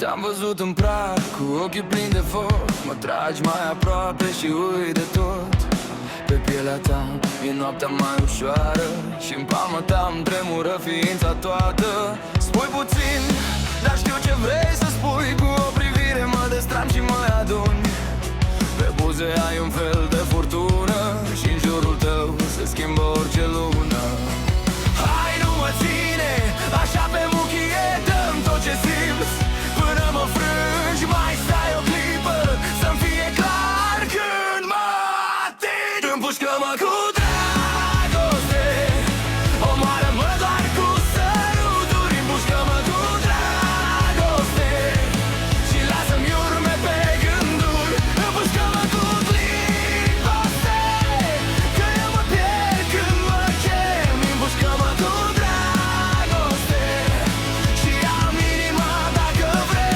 Te-am văzut în prag, cu ochii plini de foc. Mă tragi mai aproape și uit de tot. Pe pielea ta e noaptea mai ușoară și în palma ta îmi tremură ființa toată. Spui puțin, dar știu ce vrei să spui. Cu o privire mă destram și mă aduni. Pe buze ai un fel de furtună și în jurul tău se schimbă orice lună. Hai, nu mă ține așa pe muchie, dăm tot ce simți până mă frângi. Mai stai o clipă să-mi fie clar când mă ating. Împușcă-mă cu dragoste, omoară-mă doar cu săruturi. Împușcă-mă cu dragoste și lasă-mi urme pe gânduri. Împușcă-mă cu dragoste, că eu mă pierd când mă chem. Împușcă-mă cu dragoste și am inima dacă vrei.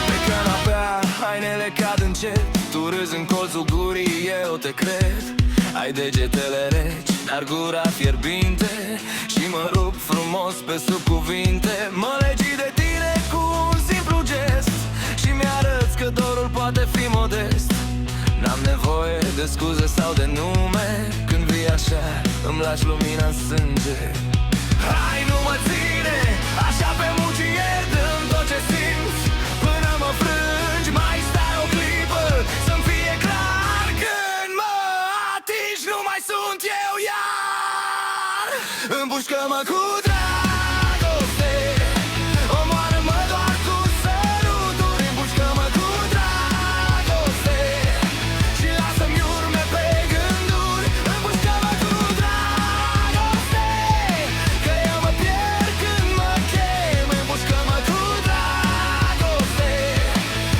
Pe canapea, hainele cad încet. Tu râzi în colțul gurii, eu te cred. Ai degetele reci, dar gura fierbinte și mă rup frumos pe sub cuvinte. Mă legi de tine cu un simplu gest și mi-arăți că dorul poate fi modest. N-am nevoie de scuze sau de nume. Când vii așa, îmi lași lumina în sânge. Hai, nu mă ține așa pe mucie, dăm tot ce simți până mă frângi. Mai stai o clipă să-mi fie clar când mă atingi. Nu mai sunt eu iar. Împușcă-mă cu dragoste, omoară-mă doar cu săruturi. Împușcă-mă cu dragoste și lasă-mi urme pe gânduri. Împușcă-mă cu dragoste, că eu mă pierd când mă chem. Împușcă-mă cu dragoste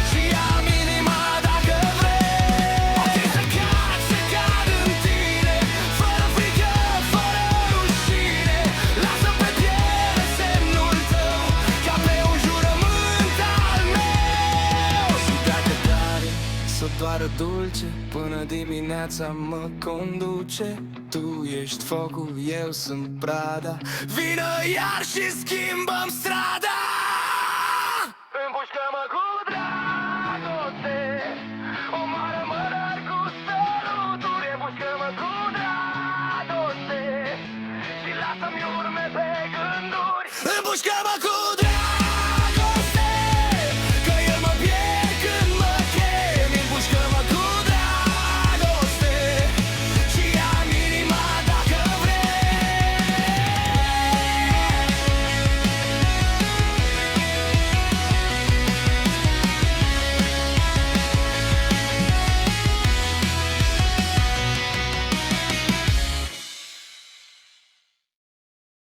și am inima dacă vrei. Ochii se cad în tine, fără frică, fără rușine. Lasă pe piele semnul tău, ca pe un jurământ al meu. Și dacă tare să doară dulce, până dimineața mă conduce. Tu ești focul, eu sunt brada. Vină iar și schimbăm strada. Împușcă-mă cu dragoste, omoară-mă doar cu săruturi. Împușcă-mă cu dragoste și lasă-mi urme pe gânduri. Împușcă-mă cu